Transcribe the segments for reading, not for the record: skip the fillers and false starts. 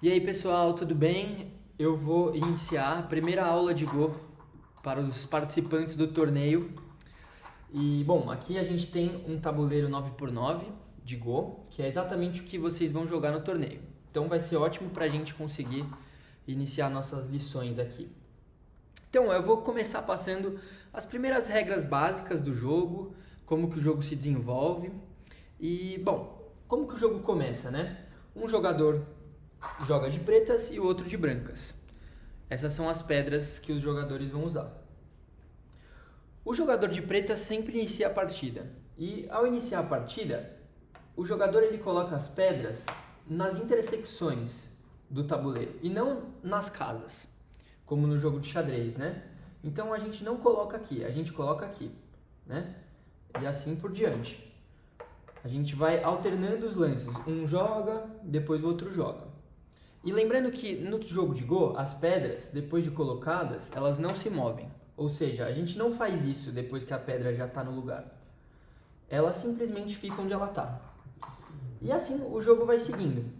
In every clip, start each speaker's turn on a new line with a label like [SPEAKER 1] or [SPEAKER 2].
[SPEAKER 1] E aí pessoal, tudo bem? Eu vou iniciar a primeira aula de Go para os participantes do torneio. E bom, aqui a gente tem um tabuleiro 9x9 de Go, que é exatamente o que vocês vão jogar no torneio. Então vai ser ótimo para a gente conseguir iniciar nossas lições aqui. Então eu vou começar passando as primeiras regras básicas do jogo, como que o jogo se desenvolve. E bom, como que o jogo começa, né? Um jogador joga de pretas e o outro de brancas. Essas são as pedras que os jogadores vão usar. O jogador de pretas sempre inicia a partida. E ao iniciar a partida, o jogador ele coloca as pedras nas intersecções do tabuleiro e não nas casas, como no jogo de xadrez, né? Então a gente não coloca aqui, a gente coloca aqui, né? E assim por diante. A gente vai alternando os lances. Um joga, depois o outro joga. E lembrando que no jogo de Go, as pedras, depois de colocadas, elas não se movem. Ou seja, a gente não faz isso depois que a pedra já está no lugar. Ela simplesmente fica onde ela está. E assim o jogo vai seguindo.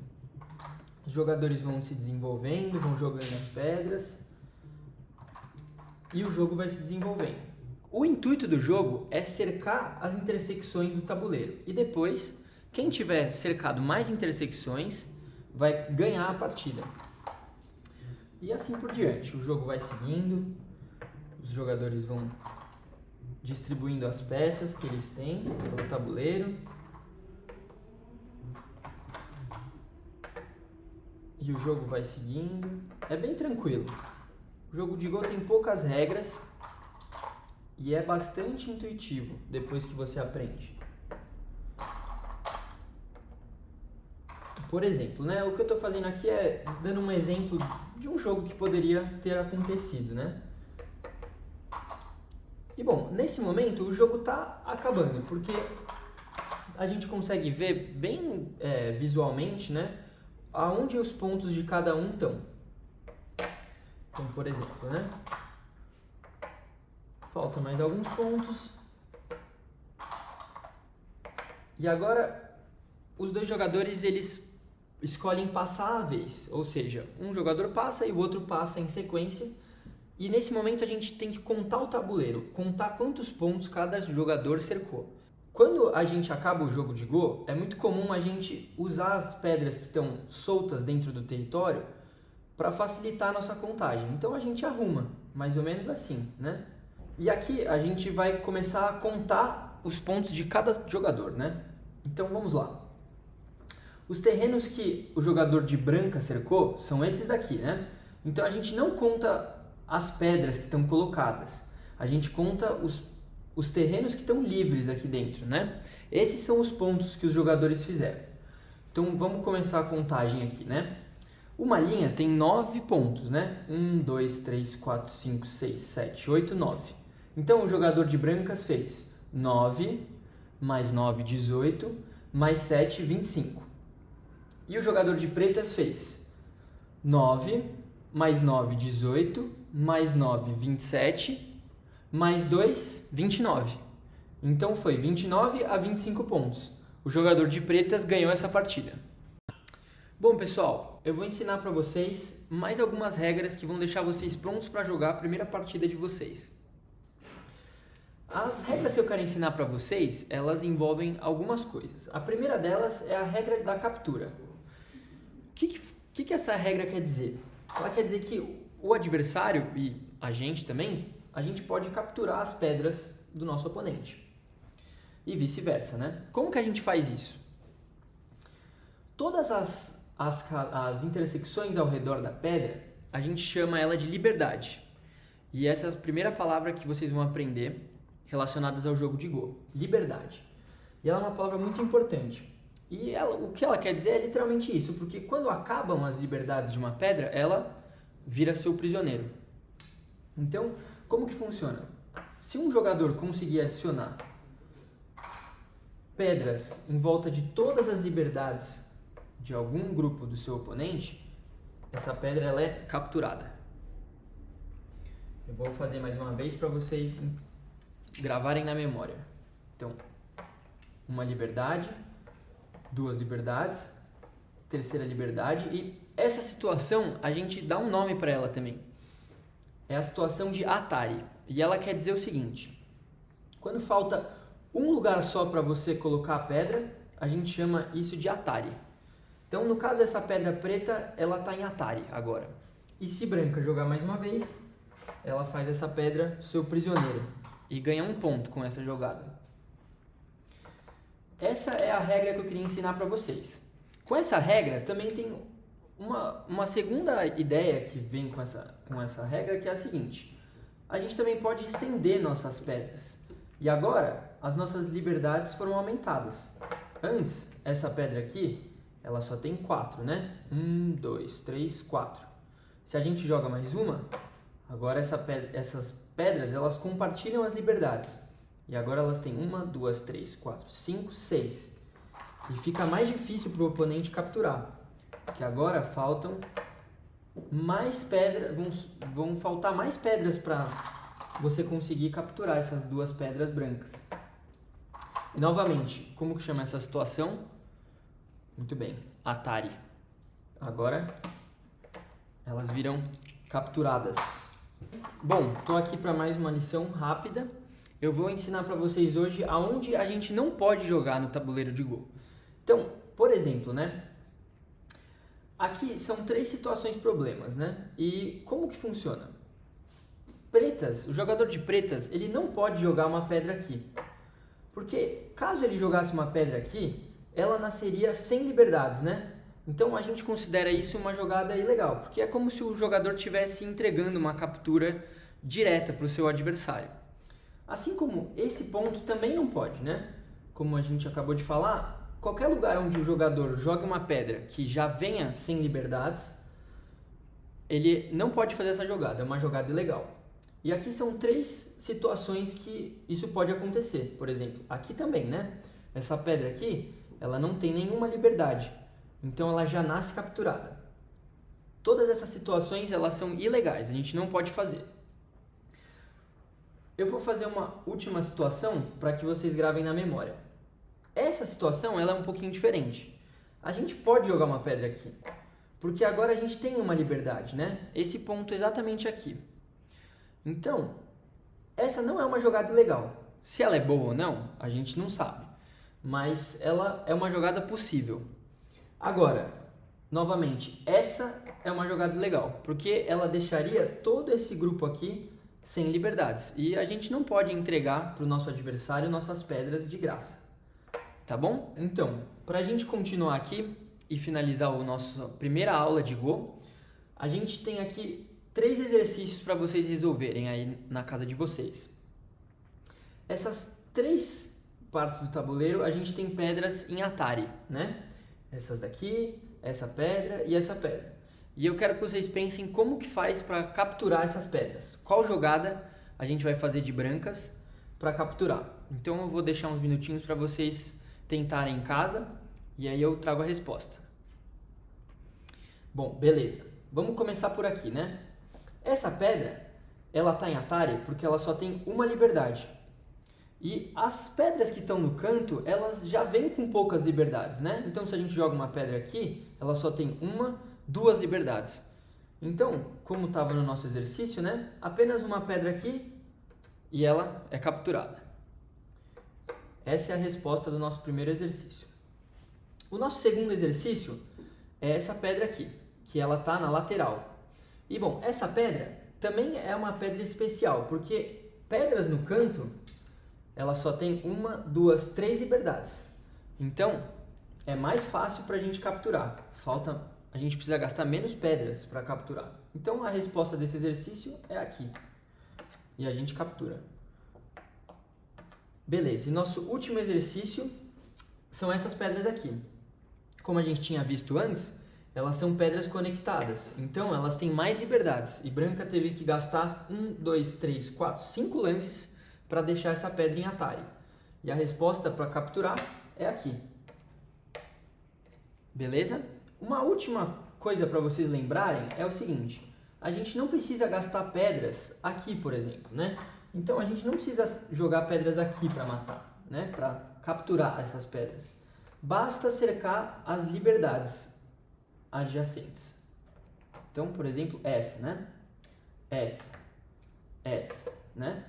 [SPEAKER 1] Os jogadores vão se desenvolvendo, vão jogando as pedras. E o jogo vai se desenvolvendo. O intuito do jogo é cercar as intersecções do tabuleiro. E depois, quem tiver cercado mais intersecções vai ganhar a partida. E assim por diante. O jogo vai seguindo, os jogadores vão distribuindo as peças que eles têm pelo tabuleiro. E o jogo vai seguindo. É bem tranquilo. O jogo de Go tem poucas regras e é bastante intuitivo depois que você aprende. Por exemplo, né, o que eu estou fazendo aqui é dando um exemplo de um jogo que poderia ter acontecido, né? E bom, nesse momento o jogo está acabando, porque a gente consegue ver bem visualmente, né, aonde os pontos de cada um estão. Então, por exemplo, né, faltam mais alguns pontos. E agora os dois jogadores eles escolhem passar a vez, ou seja, um jogador passa e o outro passa em sequência. E nesse momento a gente tem que contar o tabuleiro, contar quantos pontos cada jogador cercou. Quando a gente acaba o jogo de Go, é muito comum a gente usar as pedras que estão soltas dentro do território para facilitar a nossa contagem. Então a gente arruma, mais ou menos assim, né? E aqui a gente vai começar a contar os pontos de cada jogador, né? Então vamos lá. Os terrenos que o jogador de branca cercou são esses daqui, né? Então a gente não conta as pedras que estão colocadas. A gente conta os terrenos que estão livres aqui dentro, né? Esses são os pontos que os jogadores fizeram. Então vamos começar a contagem aqui, né? Uma linha tem 9 pontos, né? 1, 2, 3, 4, 5, 6, 7, 8, 9. Então o jogador de brancas fez 9, mais 9, 18, mais 7, 25. E o jogador de pretas fez 9, mais 9, 18, mais 9, 27, mais 2, 29. Então foi 29 a 25 pontos. O jogador de pretas ganhou essa partida. Bom, pessoal, eu vou ensinar para vocês mais algumas regras que vão deixar vocês prontos para jogar a primeira partida de vocês. As regras que eu quero ensinar para vocês, elas envolvem algumas coisas. A primeira delas é a regra da captura. O que essa regra quer dizer? Ela quer dizer que o adversário e a gente também, a gente pode capturar as pedras do nosso oponente. E vice-versa, né? Como que a gente faz isso? Todas as intersecções ao redor da pedra, a gente chama ela de liberdade. E essa é a primeira palavra que vocês vão aprender relacionadas ao jogo de Go. Liberdade. E ela é uma palavra muito importante. E o que ela quer dizer é literalmente isso, porque quando acabam as liberdades de uma pedra, ela vira seu prisioneiro. Então, como que funciona? Se um jogador conseguir adicionar pedras em volta de todas as liberdades de algum grupo do seu oponente, essa pedra ela é capturada. Eu vou fazer mais uma vez para vocês gravarem na memória. Então, uma liberdade, duas liberdades, terceira liberdade. E essa situação, a gente dá um nome para ela também. É a situação de Atari. E ela quer dizer o seguinte: quando falta um lugar só para você colocar a pedra, a gente chama isso de Atari. Então, no caso, essa pedra preta, ela está em Atari agora. E se branca jogar mais uma vez, ela faz essa pedra seu prisioneiro e ganha um ponto com essa jogada. Essa é a regra que eu queria ensinar para vocês. Com essa regra, também tem uma segunda ideia que vem com essa regra, que é a seguinte: a gente também pode estender nossas pedras. E agora, as nossas liberdades foram aumentadas. Antes, essa pedra aqui, ela só tem 4, né? 1, 2, 3, 4. Se a gente joga mais uma, agora essas pedras, elas compartilham as liberdades. E agora elas têm 1, 2, 3, 4, 5, 6. E fica mais difícil para o oponente capturar. Porque agora faltam mais pedras, vão faltar mais pedras para você conseguir capturar essas duas pedras brancas. E novamente, como que chama essa situação? Muito bem, Atari. Agora elas viram capturadas. Bom, estou aqui para mais uma lição rápida. Eu vou ensinar para vocês hoje aonde a gente não pode jogar no tabuleiro de Go. Então, por exemplo, né? Aqui são 3 situações problemas, né? E como que funciona? Pretas, o jogador de pretas, ele não pode jogar uma pedra aqui. Porque caso ele jogasse uma pedra aqui, ela nasceria sem liberdades, né? Então a gente considera isso uma jogada ilegal, porque é como se o jogador estivesse entregando uma captura direta para o seu adversário. Assim como esse ponto também não pode, né? Como a gente acabou de falar, qualquer lugar onde o jogador joga uma pedra que já venha sem liberdades, ele não pode fazer essa jogada, é uma jogada ilegal. E aqui são 3 situações que isso pode acontecer. Por exemplo, aqui também, né? Essa pedra aqui, ela não tem nenhuma liberdade. Então ela já nasce capturada. Todas essas situações, elas são ilegais, a gente não pode fazer. Eu vou fazer uma última situação para que vocês gravem na memória. Essa situação, ela é um pouquinho diferente. A gente pode jogar uma pedra aqui, porque agora a gente tem uma liberdade, né? Esse ponto exatamente aqui. Então, essa não é uma jogada ilegal. Se ela é boa ou não, a gente não sabe. Mas ela é uma jogada possível. Agora, novamente, essa é uma jogada ilegal, porque ela deixaria todo esse grupo aqui sem liberdades. E a gente não pode entregar para o nosso adversário nossas pedras de graça. Tá bom? Então, para a gente continuar aqui e finalizar a nossa primeira aula de Go, a gente tem aqui 3 exercícios para vocês resolverem aí na casa de vocês. Essas 3 partes do tabuleiro, a gente tem pedras em Atari, né? Essas daqui, essa pedra e essa pedra. E eu quero que vocês pensem como que faz para capturar essas pedras. Qual jogada a gente vai fazer de brancas para capturar? Então eu vou deixar uns minutinhos para vocês tentarem em casa e aí eu trago a resposta. Bom, beleza. Vamos começar por aqui, né? Essa pedra, ela está em Atari porque ela só tem uma liberdade. E as pedras que estão no canto, elas já vêm com poucas liberdades, né? Então, se a gente joga uma pedra aqui, ela só tem 1, 2 liberdades. Então, como estava no nosso exercício, né? Apenas uma pedra aqui e ela é capturada. Essa é a resposta do nosso primeiro exercício. O nosso segundo exercício é essa pedra aqui, que ela está na lateral. E, bom, essa pedra também é uma pedra especial, porque pedras no canto, ela só tem 1, 2, 3 liberdades. Então, é mais fácil para a gente capturar. A gente precisa gastar menos pedras para capturar. Então, a resposta desse exercício é aqui. E a gente captura. Beleza, e nosso último exercício são essas pedras aqui. Como a gente tinha visto antes, elas são pedras conectadas. Então, elas têm mais liberdades. E branca teve que gastar 1, 2, 3, 4, 5 lances para deixar essa pedra em Atari. E a resposta para capturar é aqui. Beleza? Uma última coisa para vocês lembrarem é o seguinte: a gente não precisa gastar pedras aqui, por exemplo, né? Então a gente não precisa jogar pedras aqui para matar, né? Para capturar essas pedras. Basta cercar as liberdades adjacentes. Então, por exemplo, essa, né? Essa, né?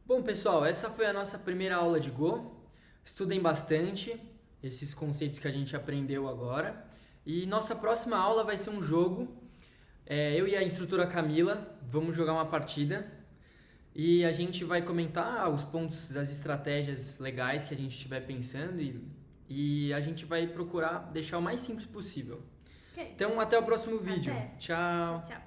[SPEAKER 1] Bom, pessoal, essa foi a nossa primeira aula de Go. Estudem bastante esses conceitos que a gente aprendeu agora. E nossa próxima aula vai ser um jogo. Eu e a instrutora Camila vamos jogar uma partida. E a gente vai comentar os pontos das estratégias legais que a gente estiver pensando. E a gente vai procurar deixar o mais simples possível.
[SPEAKER 2] Okay.
[SPEAKER 1] Então, até o próximo vídeo.
[SPEAKER 2] Até.
[SPEAKER 1] Tchau.
[SPEAKER 2] Tchau.